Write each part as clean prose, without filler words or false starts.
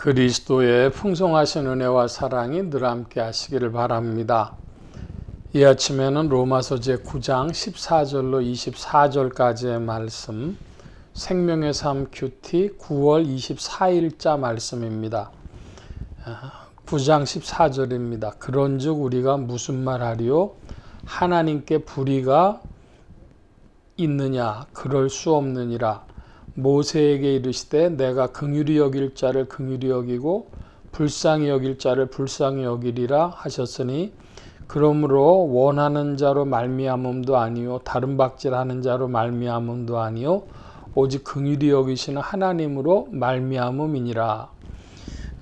그리스도의 풍성하신 은혜와 사랑이 늘 함께 하시기를 바랍니다. 이 아침에는 로마서 제9장 14절로 24절까지의 말씀, 생명의 삶 큐티 9월 24일자 말씀입니다. 9장 14절입니다. 그런즉 우리가 무슨 말하리요? 하나님께 불의가 있느냐? 그럴 수 없느니라. 모세에게 이르시되 내가 긍휼히 여길 자를 긍휼히 여기고 불쌍히 여길 자를 불쌍히 여기리라 하셨으니 그러므로 원하는 자로 말미암음도 아니요 다른 박질하는 자로 말미암음도 아니요 오직 긍휼히 여기시는 하나님으로 말미암음이니라.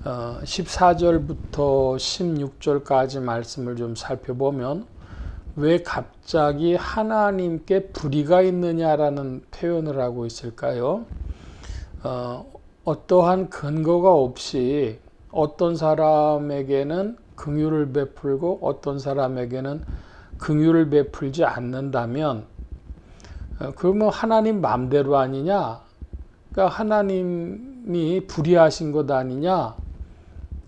14절부터 16절까지 말씀을 좀 살펴보면 왜 갑자기 하나님께 불의가 있느냐라는 표현을 하고 있을까요? 어떠한 근거가 없이 어떤 사람에게는 긍휼을 베풀고 어떤 사람에게는 긍휼을 베풀지 않는다면 그러면 하나님 마음대로 아니냐? 그러니까 하나님이 불의하신 것 아니냐?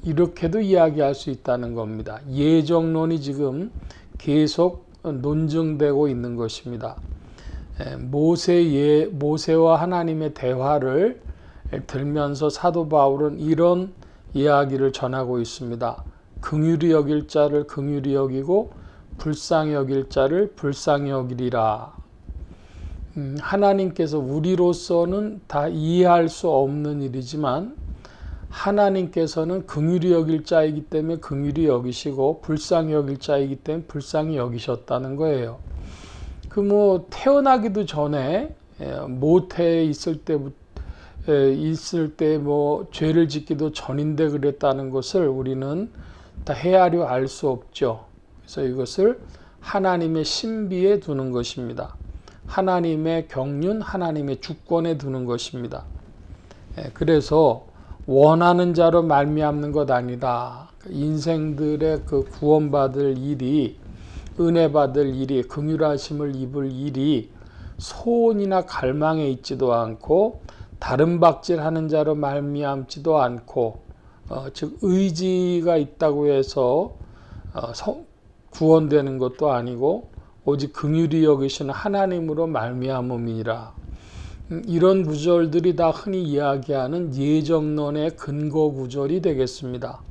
이렇게도 이야기할 수 있다는 겁니다. 예정론이 지금 계속 논증되고 있는 것입니다. 모세와 하나님의 대화를 들면서 사도 바울은 이런 이야기를 전하고 있습니다. 긍휼히 여길 자를 긍휼히 여기고 불쌍히 여길 자를 불쌍히 여기리라. 하나님께서 우리로서는 다 이해할 수 없는 일이지만 하나님께서는 긍휼히 여길 자이기 때문에 긍휼히 여기시고 불쌍히 여길 자이기 때문에 불쌍히 여기셨다는 거예요. 태어나기도 전에 모태에 있을 때 죄를 짓기도 전인데 그랬다는 것을 우리는 다 헤아려 알 수 없죠. 그래서 이것을 하나님의 신비에 두는 것입니다. 하나님의 경륜, 하나님의 주권에 두는 것입니다. 그래서 원하는 자로 말미암는 것 아니다. 인생들의 그 구원받을 일이, 은혜 받을 일이, 긍휼하심을 입을 일이 소원이나 갈망에 있지도 않고 다른 박질하는 자로 말미암지도 않고 즉 의지가 있다고 해서 구원되는 것도 아니고 오직 긍휼히 여기시는 하나님으로 말미암음이니라. 이런 구절들이 다 흔히 이야기하는 예정론의 근거 구절이 되겠습니다.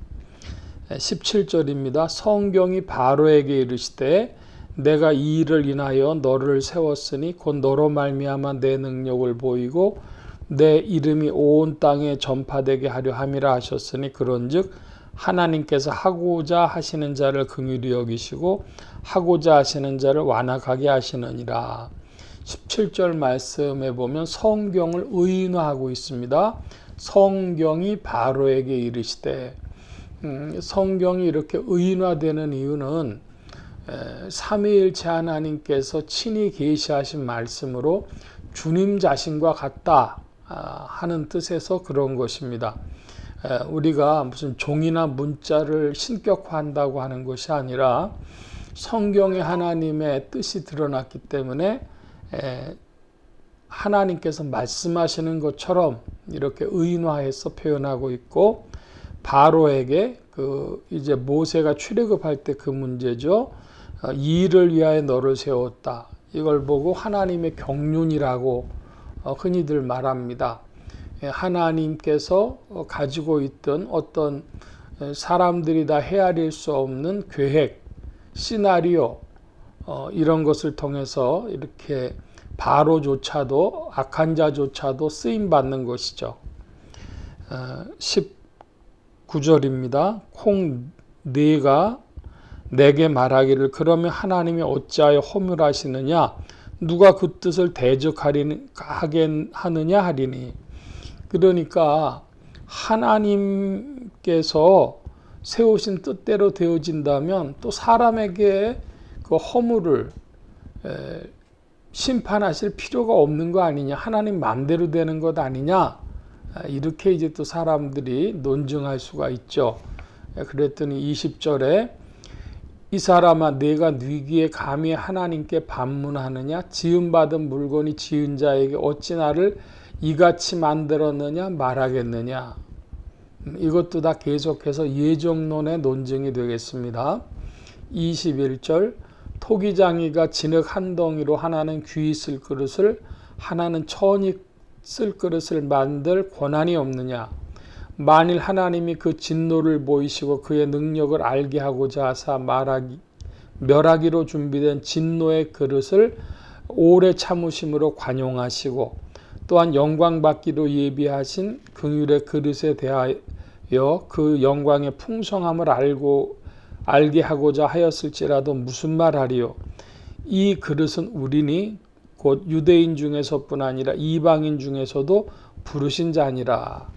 17절입니다. 성경이 바로에게 이르시되 내가 이 일을 인하여 너를 세웠으니 곧 너로 말미암아 내 능력을 보이고 내 이름이 온 땅에 전파되게 하려 함이라 하셨으니 그런즉 하나님께서 하고자 하시는 자를 긍휼히 여기시고 하고자 하시는 자를 완악하게 하시느니라. 17절 말씀에 보면 성경을 의인화하고 있습니다. 성경이 바로에게 이르시되 성경이 이렇게 의인화되는 이유는 삼위일체 하나님께서 친히 계시하신 말씀으로 주님 자신과 같다 하는 뜻에서 그런 것입니다. 우리가 무슨 종이나 문자를 신격화한다고 하는 것이 아니라 성경에 하나님의 뜻이 드러났기 때문에 하나님께서 말씀하시는 것처럼 이렇게 의인화해서 표현하고 있고 바로에게 이제 모세가 출애굽할 때 그 문제죠. 이 일을 위하여 너를 세웠다. 이걸 보고 하나님의 경륜이라고 흔히들 말합니다. 하나님께서 가지고 있던 어떤 사람들이 다 헤아릴 수 없는 계획, 시나리오 이런 것을 통해서 이렇게 바로조차도 악한 자조차도 쓰임받는 것이죠. 19절입니다. 네가 내게 말하기를 그러면 하나님이 어찌하여 허물하시느냐 누가 그 뜻을 대적하게 하느냐 하리니. 그러니까 하나님께서 세우신 뜻대로 되어진다면 또 사람에게 그 허물을 심판하실 필요가 없는 거 아니냐, 하나님 마음대로 되는 것 아니냐, 이렇게 이제 또 사람들이 논증할 수가 있죠. 그랬더니 20절에 이 사람아 네가 뉘기에 감히 하나님께 반문하느냐 지음받은 물건이 지은 자에게 어찌 나를 이같이 만들었느냐 말하겠느냐. 이것도 다 계속해서 예정론의 논증이 되겠습니다. 21절 토기장이가 진흙 한 덩이로 하나는 귀 쓸 그릇을 하나는 천이 쓸 그릇을 만들 권한이 없느냐. 만일 하나님이 그 진노를 보이시고 그의 능력을 알게 하고자 하사 멸하기로 준비된 진노의 그릇을 오래 참으심으로 관용하시고 또한 영광받기로 예비하신 긍휼의 그릇에 대하여 그 영광의 풍성함을 알게 하고자 하였을지라도 무슨 말하리요. 이 그릇은 우리니 곧 유대인 중에서뿐 아니라 이방인 중에서도 부르신 자니라.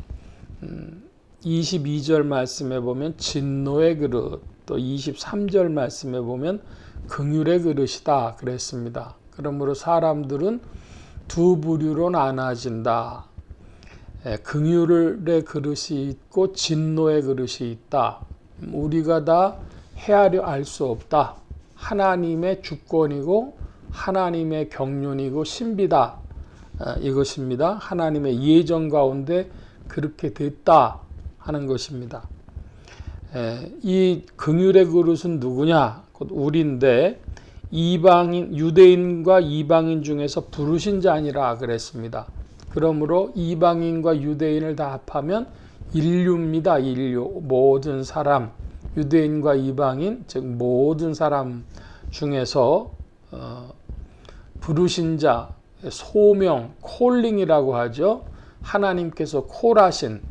22절 말씀에 보면 진노의 그릇, 또 23절 말씀에 보면 긍휼의 그릇이다 그랬습니다. 그러므로 사람들은 두 부류로 나눠진다. 긍휼의 그릇이 있고 진노의 그릇이 있다. 우리가 다 헤아려 알 수 없다. 하나님의 주권이고 하나님의 경륜이고 신비다. 이것입니다. 하나님의 예정 가운데 그렇게 됐다 하는 것입니다. 이 긍휼의 그릇은 누구냐? 곧 우리인데 이방인, 유대인과 이방인 중에서 부르신 자니라 그랬습니다. 그러므로 이방인과 유대인을 다 합하면 인류입니다. 인류. 모든 사람, 유대인과 이방인, 즉 모든 사람 중에서 부르신 자, 소명, 콜링이라고 하죠. 하나님께서 콜하신,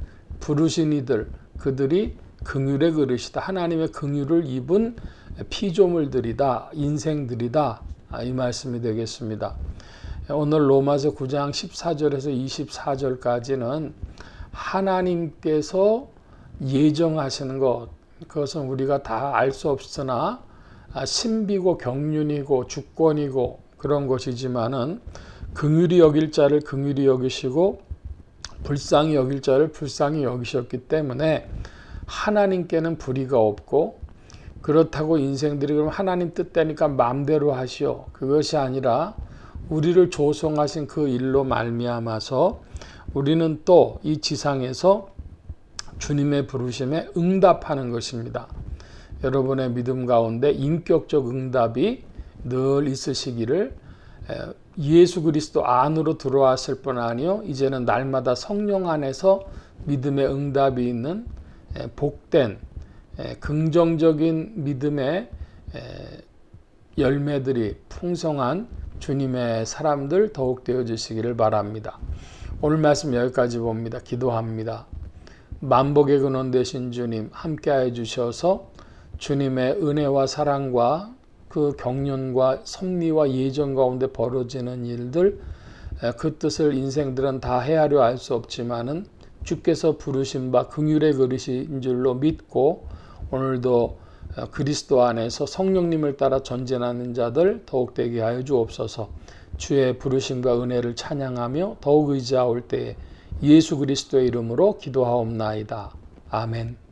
부르신 이들, 그들이 긍휼의 그릇이다. 하나님의 긍휼을 입은 피조물들이다. 인생들이다. 이 말씀이 되겠습니다. 오늘 로마서 9장 14절에서 24절까지는 하나님께서 예정하시는 것, 그것은 우리가 다 알 수 없으나 신비고 경륜이고 주권이고 그런 것이지만은 긍휼히 여길 자를 긍휼히 여기시고 불쌍히 여길 자를 불쌍히 여기셨기 때문에 하나님께는 불의가 없고, 그렇다고 인생들이 그럼 하나님 뜻대니까 마음대로 하시오, 그것이 아니라 우리를 조성하신 그 일로 말미암아서 우리는 또 이 지상에서 주님의 부르심에 응답하는 것입니다. 여러분의 믿음 가운데 인격적 응답이 늘 있으시기를, 예수 그리스도 안으로 들어왔을 뿐 아니요 이제는 날마다 성령 안에서 믿음의 응답이 있는 복된 긍정적인 믿음의 열매들이 풍성한 주님의 사람들 더욱 되어주시기를 바랍니다. 오늘 말씀 여기까지 봅니다. 기도합니다. 만복의 근원 되신 주님 함께하여 주셔서 주님의 은혜와 사랑과 그 경륜과 섭리와 예정 가운데 벌어지는 일들, 그 뜻을 인생들은 다 헤아려 알 수 없지만은 주께서 부르신 바 긍휼의 그릇인 줄로 믿고 오늘도 그리스도 안에서 성령님을 따라 전진하는 자들 더욱 되게 하여 주옵소서. 주의 부르심과 은혜를 찬양하며 더욱 의지하올 때에 예수 그리스도의 이름으로 기도하옵나이다. 아멘.